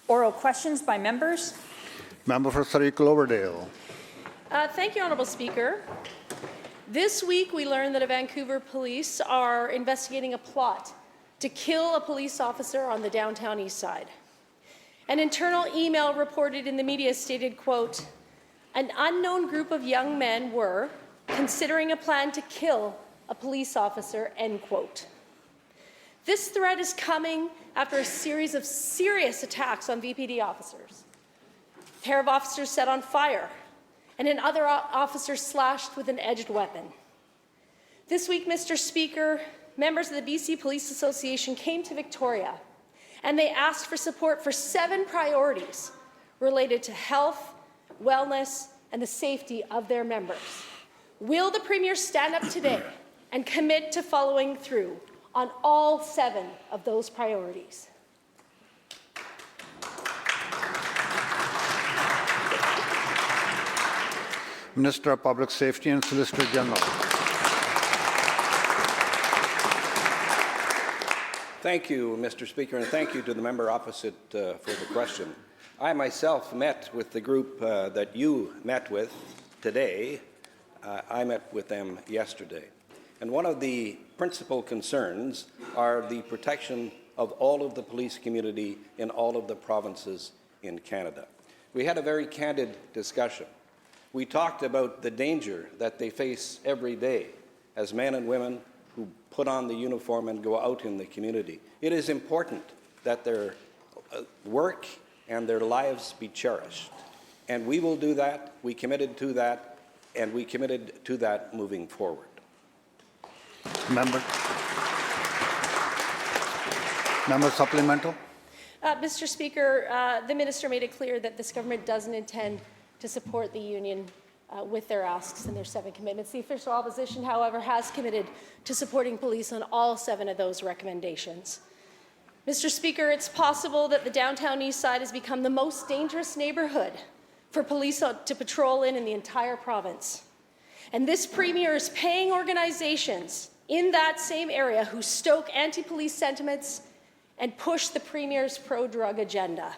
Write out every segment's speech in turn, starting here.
Oral questions by members. Member for Surrey Cloverdale. Thank you, Honourable Speaker. This week we learned that Vancouver police are investigating a plot to kill a police officer on the downtown east side. An internal email reported in the media stated, quote, "An unknown group of young men were considering a plan to kill a police officer," end quote. This threat is coming after a series of serious attacks on VPD officers. A pair of officers set on fire, and another officer slashed with an edged weapon. This week, Mr. Speaker, members of the BC Police Association came to Victoria, and they asked for support for 7 priorities related to health, wellness, and the safety of their members. Will the Premier stand up today and commit to following through on all 7 of those priorities? Minister of Public Safety and Solicitor General. Thank you, Mr. Speaker, and thank you to the member opposite for the question. I myself met with the group that you met with today. I met with them yesterday. And one of the principal concerns are the protection of all of the police community in all of the provinces in Canada. We had a very candid discussion. We talked about the danger that they face every day as men and women who put on the uniform and go out in the community. It is important that their work and their lives be cherished. And we will do that. We committed to that, and we committed to that moving forward. Member supplemental. Mr. Speaker, the Minister made it clear that this government doesn't intend to support the union with their asks and their 7 commitments. The official opposition, however, has committed to supporting police on all 7 of those recommendations. Mr. Speaker, it's possible that the downtown east side has become the most dangerous neighbourhood for police to patrol in the entire province. And this Premier is paying organizations in that same area who stoke anti-police sentiments and push the Premier's pro-drug agenda.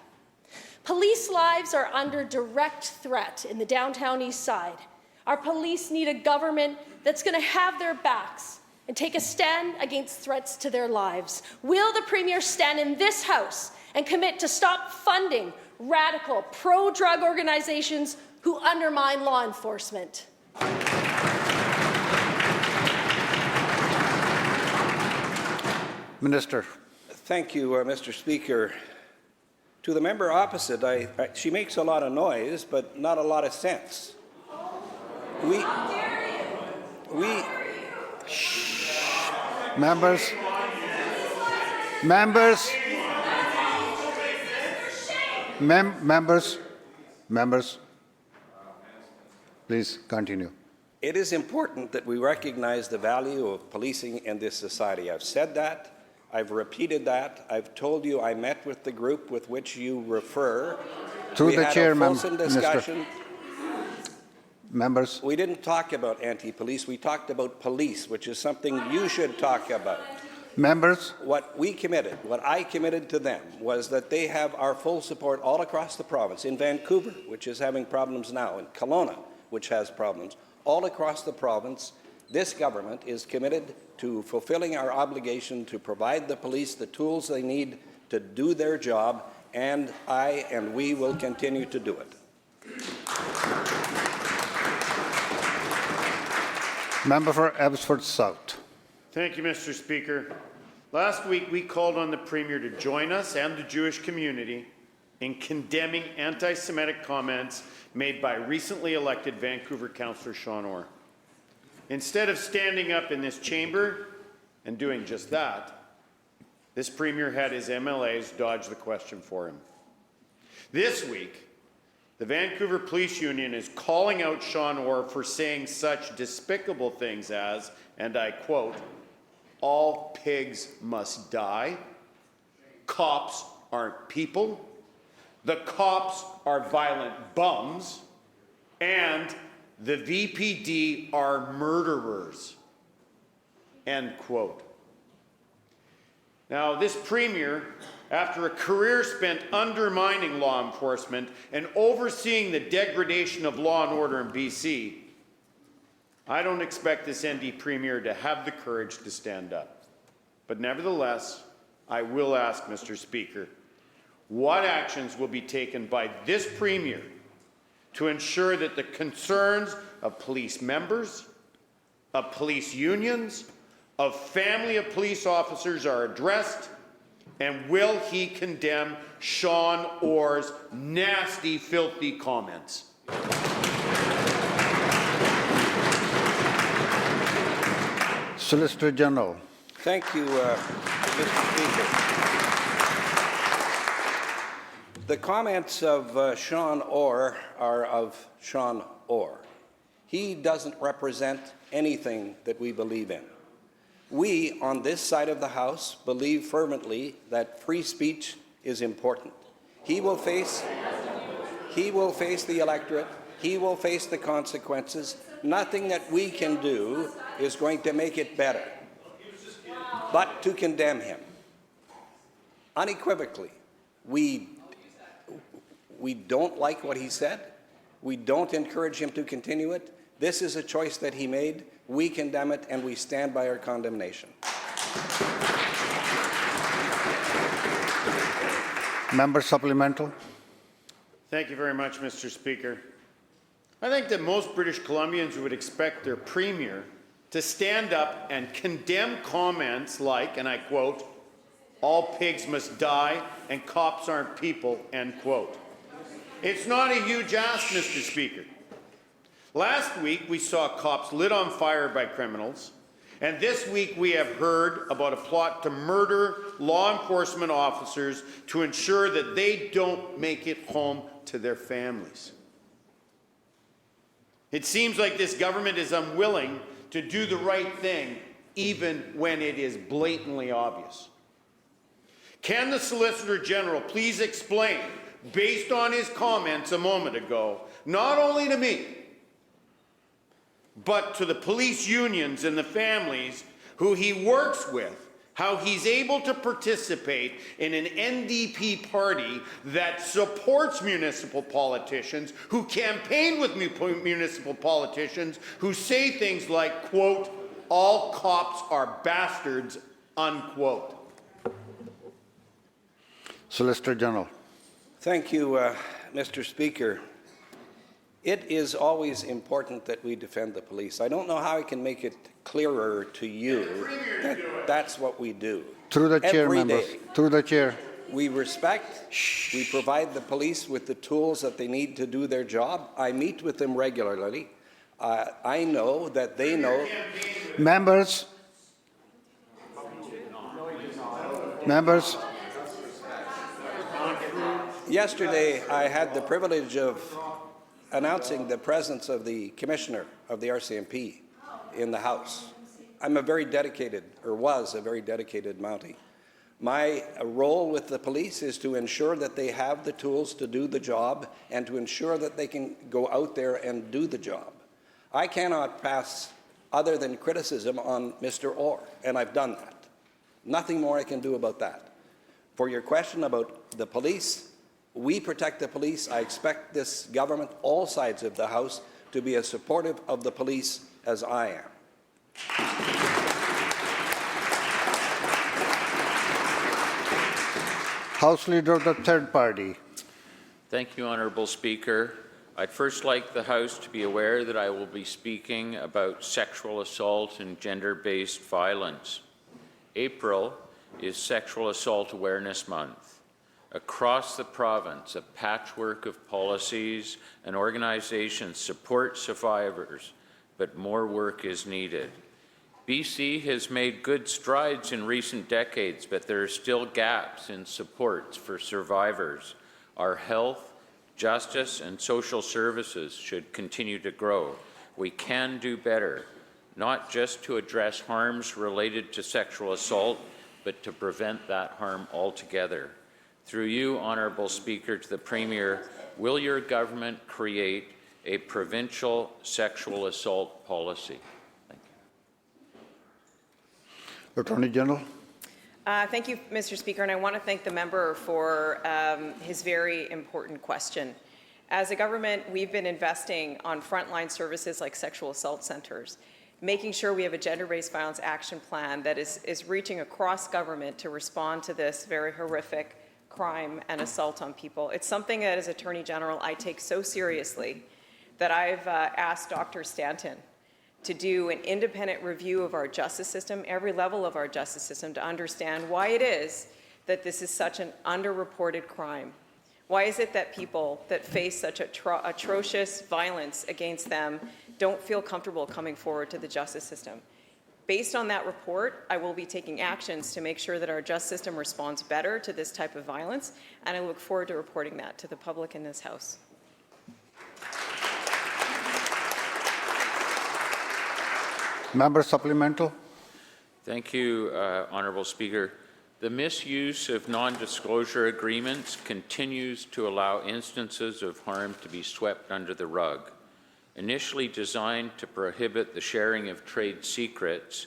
Police lives are under direct threat in the downtown east side. Our police need a government that's going to have their backs and take a stand against threats to their lives. Will the Premier stand in this House and commit to stop funding radical pro-drug organizations who undermine law enforcement? Minister. Thank you, Mr. Speaker. To the member opposite, she makes a lot of noise, but not a lot of sense. Members, please continue. It is important that we recognize the value of policing in this society. I've said that. I've repeated that. I've told you I met with the group with which you refer. Through the chair, discussion. Members. We didn't talk about anti-police. We talked about police, which is something you should talk about. Members. What I committed to them was that they have our full support all across the province, in Vancouver, which is having problems now, in Kelowna, which has problems. All across the province, this government is committed to fulfilling our obligation to provide the police the tools they need to do their job, and we will continue to do it. Member for Abbotsford South. Thank you, Mr. Speaker. Last week, we called on the Premier to join us and the Jewish community in condemning anti-Semitic comments made by recently elected Vancouver Councillor Sean Orr. Instead of standing up in this chamber and doing just that, this Premier had his MLAs dodge the question for him. This week, the Vancouver Police Union is calling out Sean Orr for saying such despicable things as, and I quote, "All pigs must die," "Cops aren't people," "The cops are violent bums," and "The VPD are murderers," end quote. Now, this Premier, after a career spent undermining law enforcement and overseeing the degradation of law and order in BC, I don't expect this ND Premier to have the courage to stand up. But nevertheless, I will ask, Mr. Speaker, what actions will be taken by this Premier to ensure that the concerns of police members, of police unions, of family of police officers are addressed, and will he condemn Sean Orr's nasty, filthy comments? Solicitor General. Thank you, Mr. Speaker. The comments of Sean Orr are of Sean Orr. He doesn't represent anything that we believe in. We, on this side of the House, believe fervently that free speech is important. He will face the electorate. He will face the consequences. Nothing that we can do is going to make it better, but to condemn him. Unequivocally, we don't like what he said. We don't encourage him to continue it. This is a choice that he made. We condemn it, and we stand by our condemnation. Member supplemental. Thank you very much, Mr. Speaker. I think that most British Columbians would expect their Premier to stand up and condemn comments like, and I quote, "all pigs must die and cops aren't people," end quote. It's not a huge ask, Mr. Speaker. Last week, we saw cops lit on fire by criminals, and this week we have heard about a plot to murder law enforcement officers to ensure that they don't make it home to their families. It seems like this government is unwilling to do the right thing, even when it is blatantly obvious. Can the Solicitor General please explain, based on his comments a moment ago, not only to me, but to the police unions and the families who he works with, how he's able to participate in an NDP party that supports municipal politicians, who campaign with municipal politicians, who say things like, quote, "all cops are bastards," unquote. Solicitor General. Thank you, Mr. Speaker. It is always important that we defend the police. I don't know how I can make it clearer to you that that's what we do. Through the chair, Every members. day. Through the chair. We respect, we provide the police with the tools that they need to do their job. I meet with them regularly. I know that they know. Members. Members. Yesterday, I had the privilege of announcing the presence of the Commissioner of the RCMP in the House. I'm a very dedicated, or was a very dedicated Mountie. My role with the police is to ensure that they have the tools to do the job and to ensure that they can go out there and do the job. I cannot pass other than criticism on Mr. Orr, and I've done that. Nothing more I can do about that. For your question about the police, we protect the police. I expect this government, all sides of the House, to be as supportive of the police as I am. House Leader of the Third Party. Thank you, Honourable Speaker. I'd first like the House to be aware that I will be speaking about sexual assault and gender-based violence. April is Sexual Assault Awareness Month. Across the province, a patchwork of policies and organizations support survivors, but more work is needed. BC has made good strides in recent decades, but there are still gaps in supports for survivors. Our health, justice, and social services should continue to grow. We can do better, not just to address harms related to sexual assault, but to prevent that harm altogether. Through you, Honourable Speaker, to the Premier, will your government create a provincial sexual assault policy? Thank you. Attorney General. Thank you, Mr. Speaker, and I want to thank the member for his very important question. As a government, we've been investing on frontline services like sexual assault centres, making sure we have a gender-based violence action plan that is reaching across government to respond to this very horrific crime and assault on people. It's something that, as Attorney General, I take so seriously that I've asked Dr. Stanton to do an independent review of our justice system, every level of our justice system, to understand why it is that this is such an underreported crime. Why is it that people that face such atrocious violence against them don't feel comfortable coming forward to the justice system? Based on that report, I will be taking actions to make sure that our justice system responds better to this type of violence, and I look forward to reporting that to the public in this House. Member supplemental. Thank you, Honourable Speaker. The misuse of non-disclosure agreements continues to allow instances of harm to be swept under the rug. Initially designed to prohibit the sharing of trade secrets,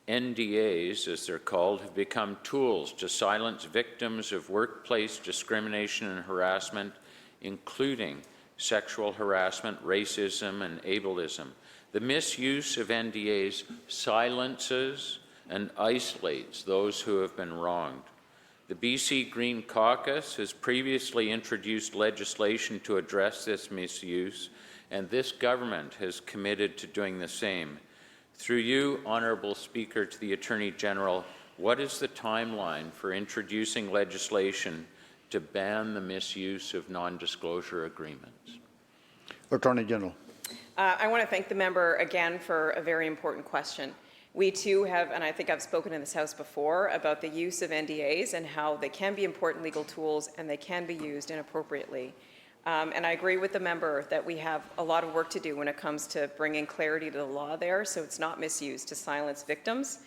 NDAs, as they're called, have become tools to silence victims of workplace discrimination and harassment, including sexual harassment, racism, and ableism. The misuse of NDAs silences and isolates those who have been wronged. The BC Green Caucus has previously introduced legislation to address this misuse, and this government has committed to doing the same. Through you, Honourable Speaker, to the Attorney General, what is the timeline for introducing legislation to ban the misuse of non-disclosure agreements? Attorney General. I want to thank the member again for a very important question. We too have, and I think I've spoken in this House before, about the use of NDAs and how they can be important legal tools and they can be used inappropriately. And I agree with the member that we have a lot of work to do when it comes to bringing clarity to the law there, so it's not misused to silence victims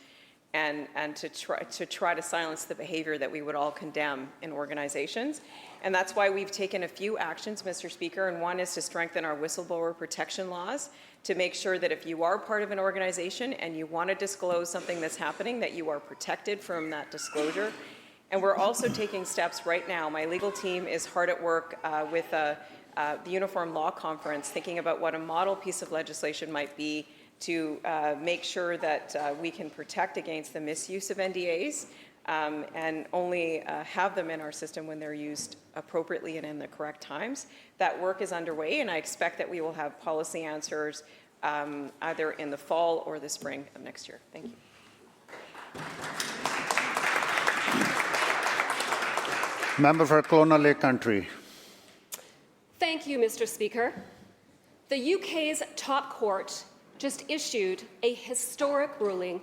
and to try to silence the behavior that we would all condemn in organizations. And that's why we've taken a few actions, Mr. Speaker, and one is to strengthen our whistleblower protection laws to make sure that if you are part of an organization and you want to disclose something that's happening, that you are protected from that disclosure. And we're also taking steps right now. My legal team is hard at work with the Uniform Law Conference, thinking about what a model piece of legislation might be to make sure that we can protect against the misuse of NDAs and only have them in our system when they're used appropriately and in the correct times. That work is underway, and I expect that we will have policy answers either in the fall or the spring of next year. Thank you. Member for Kelowna Lake Country. Thank you, Mr. Speaker. The UK's top court just issued a historic ruling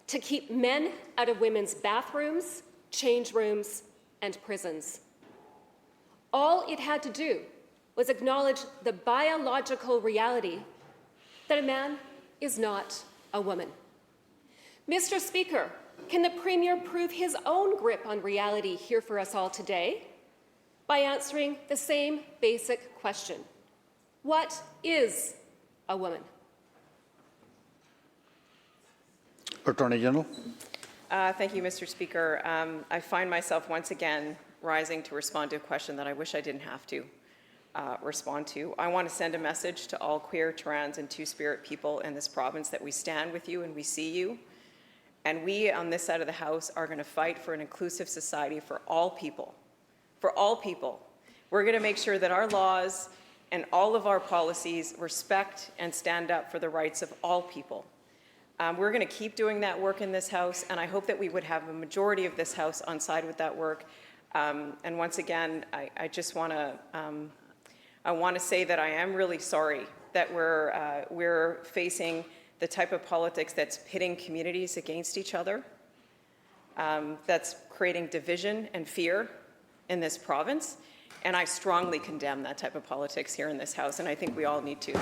to keep men out of women's bathrooms, change rooms, and prisons. All it had to do was acknowledge the biological reality that a man is not a woman. Mr. Speaker, can the Premier prove his own grip on reality here for us all today? By answering the same basic question: what is a woman? Attorney General. Thank you, Mr. Speaker. I find myself once again rising to respond to a question that I wish I didn't have to respond to. I want to send a message to all queer, trans, and two-spirit people in this province that we stand with you and we see you. And we on this side of the House are going to fight for an inclusive society for all people. For all people. We're going to make sure that our laws and all of our policies respect and stand up for the rights of all people. We're going to keep doing that work in this House, and I hope that we would have a majority of this House on side with that work. And once again, I just want to say that I am really sorry that we're facing the type of politics that's pitting communities against each other, that's creating division and fear in this province. And I strongly condemn that type of politics here in this House, and I think we all need to.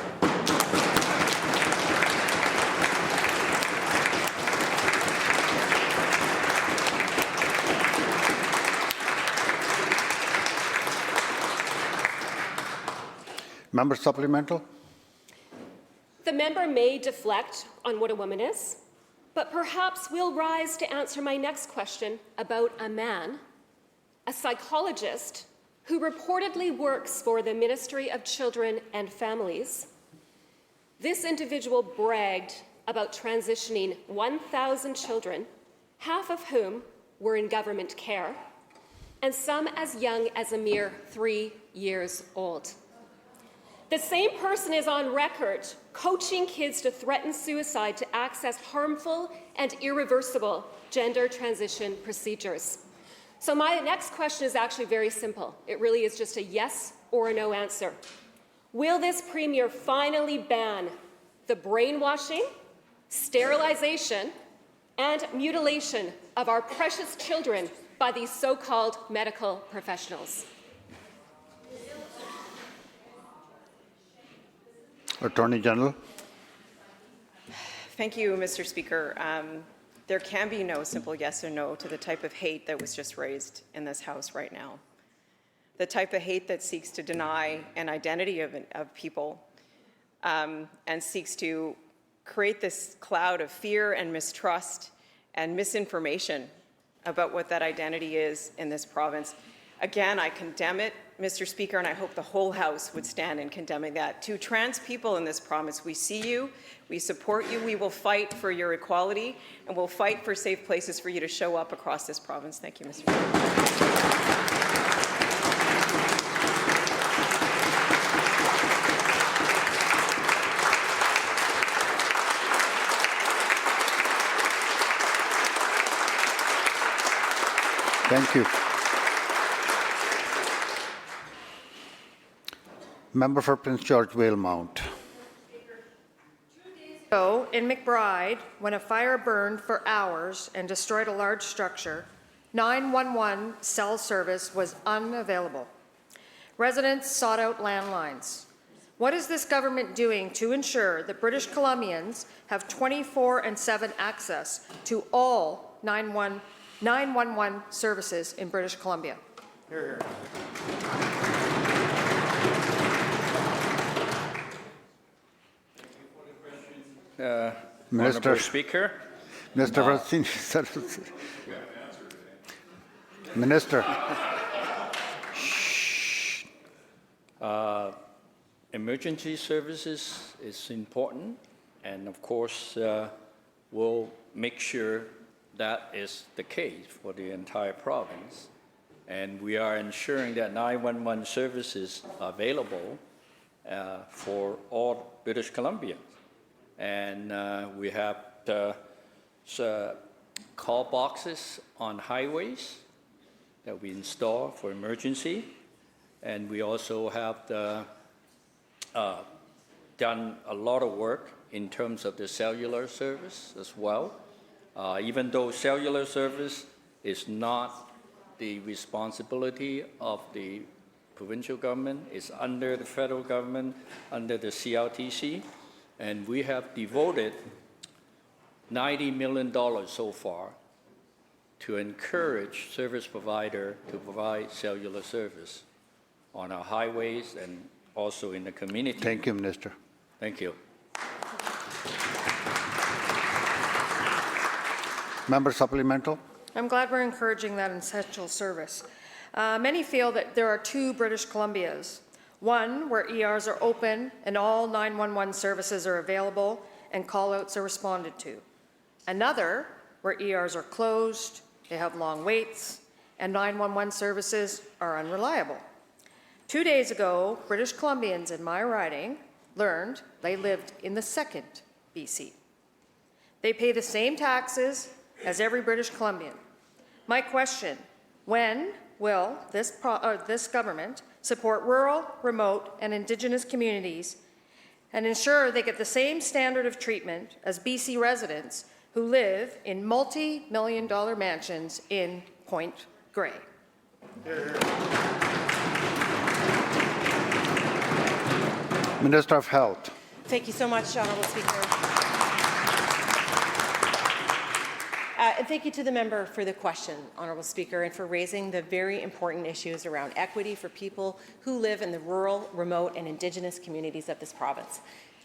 Member supplemental. The member may deflect on what a woman is, But perhaps we'll rise to answer my next question about a man, a psychologist who reportedly works for the Ministry of Children and Families. This individual bragged about transitioning 1,000 children, half of whom were in government care, and some as young as a mere 3 years old. The same person is on record coaching kids to threaten suicide to access harmful and irreversible gender transition procedures. So my next question is actually very simple. It really is just a yes or a no answer. Will this Premier finally ban the brainwashing, sterilization, and mutilation of our precious children by these so-called medical professionals? Attorney General. Thank you, Mr. Speaker. There can be no simple yes or no to the type of hate that was just raised in this House right now. The type of hate that seeks to deny an identity of people and seeks to create this cloud of fear and mistrust and misinformation about what that identity is in this province. Again, I condemn it, Mr. Speaker, and I hope the whole House would stand in condemning that. To trans people in this province, we see you, we support you, we will fight for your equality, and we'll fight for safe places for you to show up across this province. Thank you, Mr. Speaker. Thank you. Member for Prince George Valemount. ago in McBride, when a fire burned for hours and destroyed a large structure, 911 cell service was unavailable. Residents sought out landlines. What is this government doing to ensure that British Columbians have 24/7 access to all 911 services in British Columbia? Here. Minister. Speaker. Minister Minister. Emergency services is important, and of course, we'll make sure that is the case for the entire province. And we are ensuring that 911 services are available for all British Columbians. And we have the call boxes on highways that we install for emergency. And we also have done a lot of work in terms of the cellular service as well. Even though cellular service is not the responsibility of the provincial government, it's under the federal government, under the CRTC. And we have devoted $90 million so far to encourage service provider to provide cellular service on our highways and also in the community. Thank you, Minister. Thank you. Member supplemental. I'm glad we're encouraging that essential service. Many feel that there are two British Columbias. One, where ERs are open and all 911 services are available and call-outs are responded to. Another, where ERs are closed, they have long waits, and 911 services are unreliable. 2 days ago, British Columbians in my riding learned they lived in the second BC. They pay the same taxes as every British Columbian. My question, when will this government support rural, remote, and Indigenous communities and ensure they get the same standard of treatment as BC residents who live in multi-million-dollar mansions in Point Grey? Minister of Health. Thank you so much, Honourable Speaker. And thank you to the member for the question, Honourable Speaker, and for raising the very important issues around equity for people who live in the rural, remote, and Indigenous communities of this province.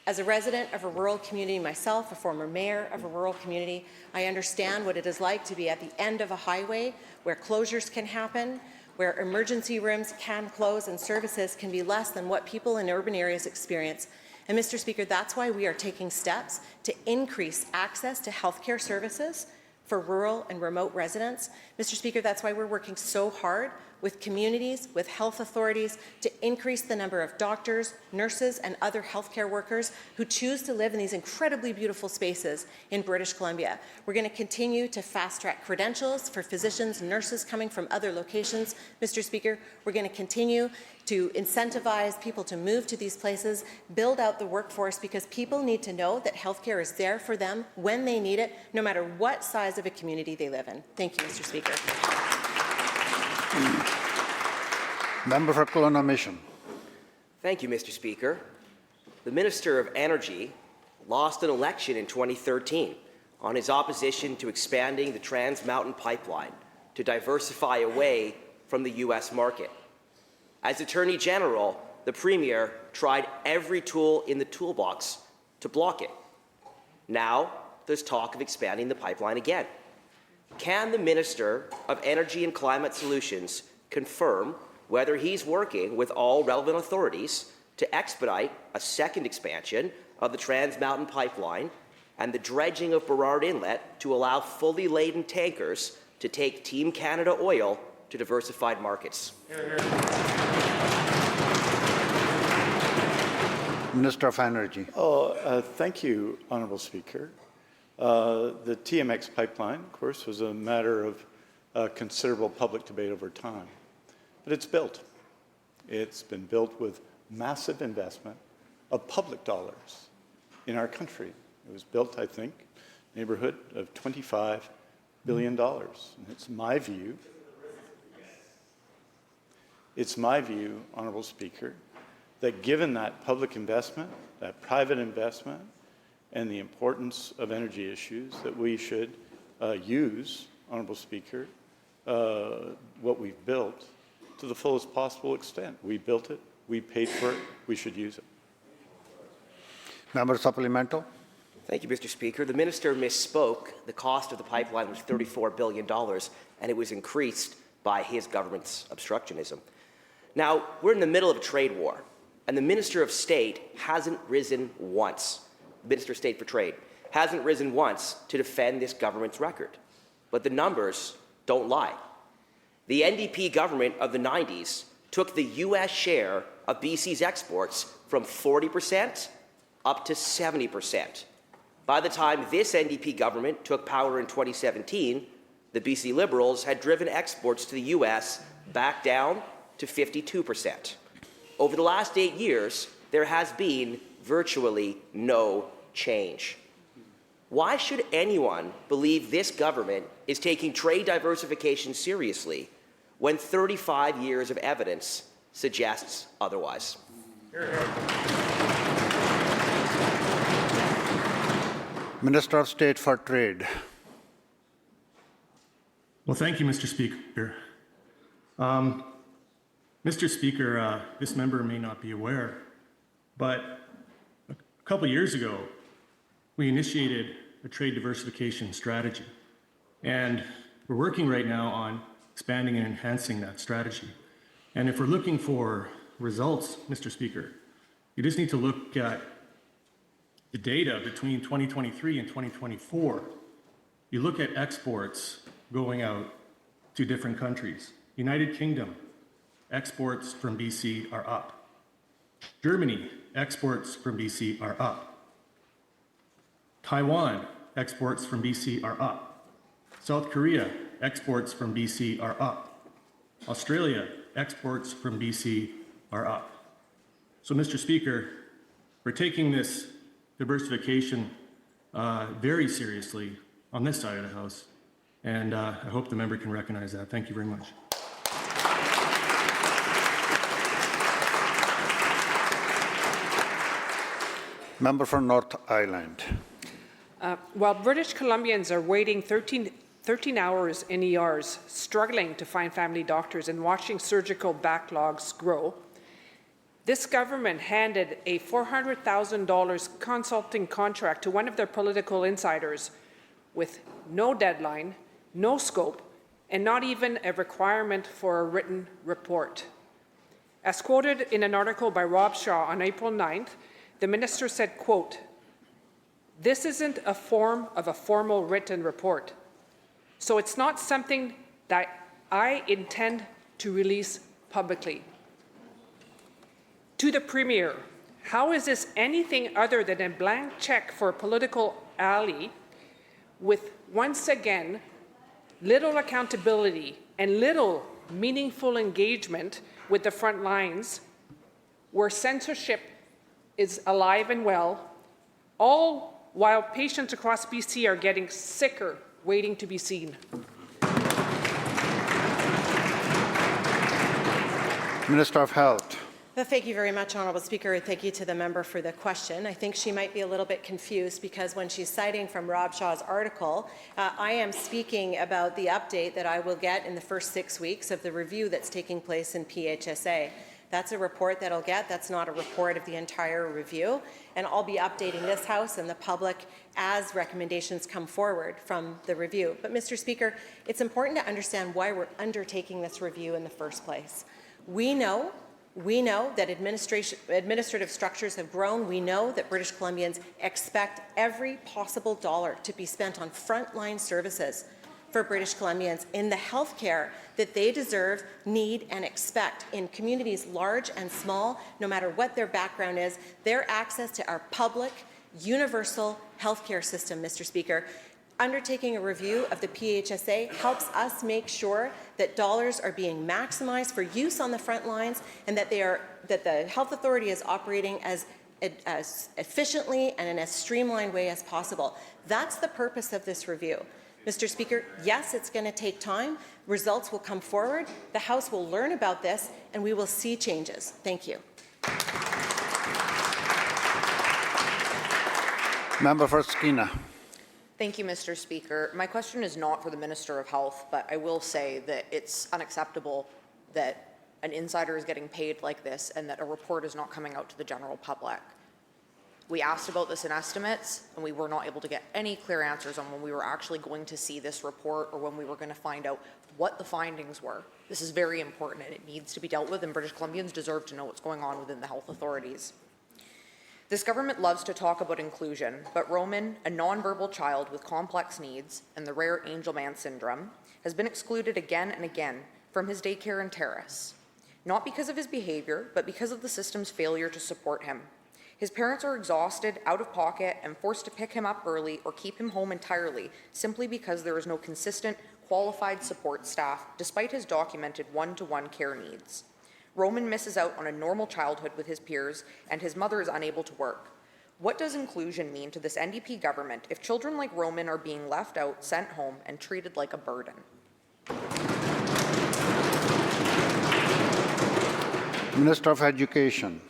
As a resident of a rural community myself, a former mayor of a rural community, I understand what it is like to be at the end of a highway where closures can happen, where emergency rooms can close and services can be less than what people in urban areas experience. And Mr. Speaker, that's why we are taking steps to increase access to healthcare services for rural and remote residents. Mr. Speaker, that's why we're working so hard with communities, with health authorities, to increase the number of doctors, nurses, and other healthcare workers who choose to live in these incredibly beautiful spaces in British Columbia. We're going to continue to fast-track credentials for physicians and nurses coming from other locations. Mr. Speaker, we're going to continue to incentivize people to move to these places, build out the workforce, because people need to know that healthcare is there for them when they need it, no matter what size of a community they live in. Thank you, Mr. Speaker. Member for Kelowna Mission. Thank you, Mr. Speaker. The Minister of Energy lost an election in 2013 on his opposition to expanding the Trans Mountain Pipeline to diversify away from the U.S. market. As Attorney General, the Premier tried every tool in the toolbox to block it. Now, there's talk of expanding the pipeline again. Can the Minister of Energy and Climate Solutions confirm whether he's working with all relevant authorities to expedite a second expansion of the Trans Mountain Pipeline and the dredging of Burrard Inlet to allow fully laden tankers to take Team Canada oil to diversified markets? Minister of Energy. Thank you, Honourable Speaker. The TMX pipeline, of course, was a matter of considerable public debate over time. But it's built. It's been built with massive investment of public dollars in our country. It was built, I think, neighborhood of $25 billion. And it's my view, Honourable Speaker, that given that public investment, that private investment, and the importance of energy issues, that we should use, Honourable Speaker, what we've built to the fullest possible extent. We built it, we paid for it, we should use it. Member supplemental. Thank you, Mr. Speaker. The Minister misspoke. The cost of the pipeline was $34 billion, and it was increased by his government's obstructionism. Now, we're in the middle of a trade war, and the Minister of State hasn't risen once. Minister of State for Trade hasn't risen once to defend this government's record. But the numbers don't lie. The NDP government of the 90s took the U.S. share of BC's exports from 40% up to 70%. By the time this NDP government took power in 2017, the BC Liberals had driven exports to the U.S. back down to 52%. Over the last 8 years, there has been virtually no change. Why should anyone believe this government is taking trade diversification seriously when 35 years of evidence suggests otherwise? Minister of State for Trade. Well, thank you, Mr. Speaker. Mr. Speaker, this member may not be aware, but a couple years ago, we initiated a trade diversification strategy, and we're working right now on expanding and enhancing that strategy. And if we're looking for results, Mr. Speaker, you just need to look at the data between 2023 and 2024. You look at exports going out to different countries. United Kingdom, exports from BC are up. Germany, exports from BC are up. Taiwan, exports from BC are up. South Korea, exports from BC are up. Australia, exports from BC are up. So, Mr. Speaker, we're taking this diversification very seriously on this side of the House, and I hope the member can recognize that. Thank you very much. Member for North Island. While British Columbians are waiting 13 hours in ERs, struggling to find family doctors and watching surgical backlogs grow, This government handed a $400,000 consulting contract to one of their political insiders with no deadline, no scope, and not even a requirement for a written report. As quoted in an article by Rob Shaw on April 9th, the minister said, quote, "This isn't a form of a formal written report, so it's not something that I intend to release publicly." To the Premier, how is this anything other than a blank check for a political ally with, once again, little accountability and little meaningful engagement with the front lines, where censorship is alive and well, all while patients across BC are getting sicker waiting to be seen? Minister of Health. Well, thank you very much, Honourable Speaker. Thank you to the member for the question. I think she might be a little bit confused because when she's citing from Rob Shaw's article, I am speaking about the update that I will get in the first 6 weeks of the review that's taking place in PHSA. That's a report that I'll get. That's not a report of the entire review. And I'll be updating this House and the public as recommendations come forward from the review. But, Mr. Speaker, it's important to understand why we're undertaking this review in the first place. We know that administrative structures have grown. We know that British Columbians expect every possible dollar to be spent on frontline services for British Columbians in the health care that they deserve, need, and expect in communities large and small, no matter what their background is. Their access to our public, universal health care system, Mr. Speaker. Undertaking a review of the PHSA helps us make sure that dollars are being maximized for use on the front lines and that the Health Authority is operating as efficiently and in as streamlined way as possible. That's the purpose of this review. Mr. Speaker, yes, it's going to take time. Results will come forward. The House will learn about this and we will see changes. Thank you. Member for Skeena. Thank you, Mr. Speaker. My question is not for the Minister of Health, but I will say that it's unacceptable that an insider is getting paid like this and that a report is not coming out to the general public. We asked about this in estimates, and we were not able to get any clear answers on when we were actually going to see this report or when we were going to find out what the findings were. This is very important, and it needs to be dealt with, and British Columbians deserve to know what's going on within the health authorities. This government loves to talk about inclusion, but Roman, a nonverbal child with complex needs and the rare Angelman syndrome, has been excluded again and again from his daycare and terrace. Not because of his behavior, but because of the system's failure to support him. His parents are exhausted, out of pocket, and forced to pick him up early or keep him home entirely, simply because there is no consistent, qualified support staff, despite his documented one-to-one care needs. Roman misses out on a normal childhood with his peers, and his mother is unable to work. What does inclusion mean to this NDP government if children like Roman are being left out, sent home, and treated like a burden? Minister of Education.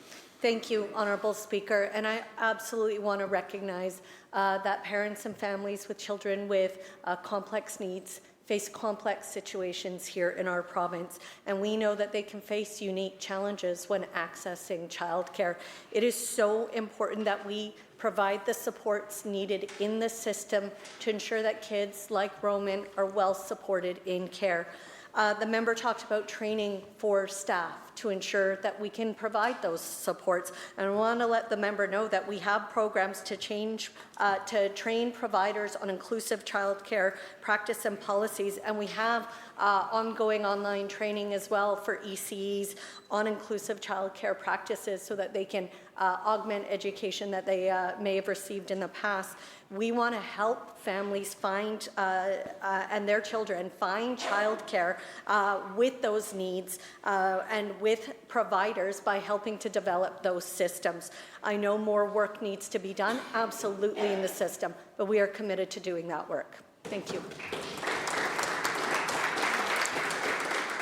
Thank you, Honourable Speaker. And I absolutely want to recognize that parents and families with children with complex needs face complex situations here in our province, and we know that they can face unique challenges when accessing childcare. It is so important that we provide the supports needed in the system to ensure that kids like Roman are well supported in care. The member talked about training for staff to ensure that we can provide those supports. And I want to let the member know that we have programs to train providers on inclusive childcare practice and policies, and we have ongoing online training as well for ECEs on inclusive childcare practices so that they can augment education that they may have received in the past. We want to help families find and their children find childcare with those needs and with providers by helping to develop those systems. I know more work needs to be done, absolutely, in the system, but we are committed to doing that work. Thank you.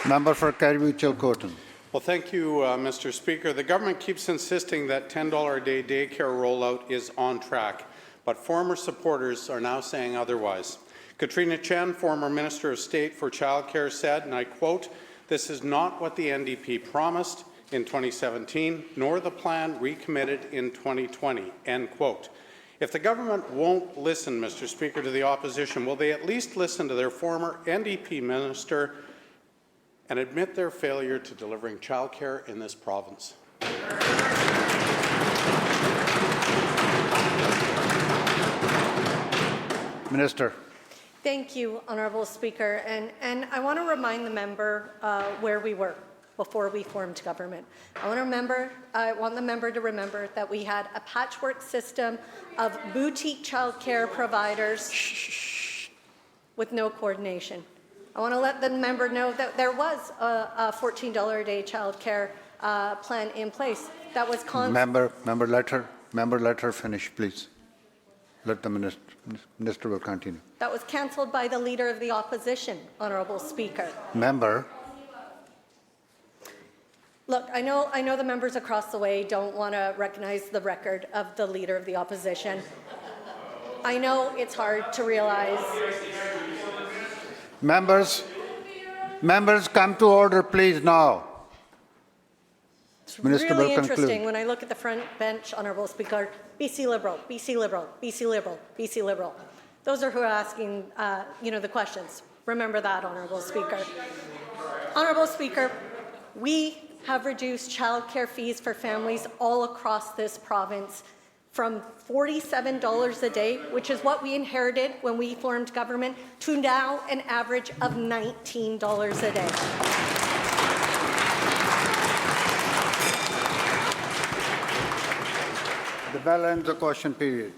Member for Caribou-Chilcotin. Well, thank you, Mr. Speaker. The government keeps insisting that $10 a day daycare rollout is on track, but former supporters are now saying otherwise. Katrina Chen, former Minister of State for Childcare, said, and I quote, This is not what the NDP promised in 2017, nor the plan recommitted in 2020, end quote. If the government won't listen, Mr. Speaker, to the opposition, will they at least listen to their former NDP minister and admit their failure to delivering childcare in this province? Minister. Thank you, Honourable Speaker. And I want to remind the member where we were before we formed government. I want the member to remember that we had a patchwork system of boutique childcare providers with no coordination. I want to let the member know that there was a $14 a day childcare plan in place that was Member, let her finish, please. Let the minister will continue. that was cancelled by the Leader of the Opposition, Honourable Speaker. Member. Look, I know the members across the way don't want to recognize the record of the Leader of the Opposition. I know it's hard to realize. Members, come to order, please, now. It's Minister really will conclude. interesting when I look at the front bench, Honourable Speaker. BC Liberal, BC Liberal, BC Liberal, BC Liberal. Those are who are asking, the questions. Remember that, Honourable Speaker. Honourable Speaker, we have reduced childcare fees for families all across this province from $47 a day, which is what we inherited when we formed government, to now an average of $19 a day. The bell ends the question period.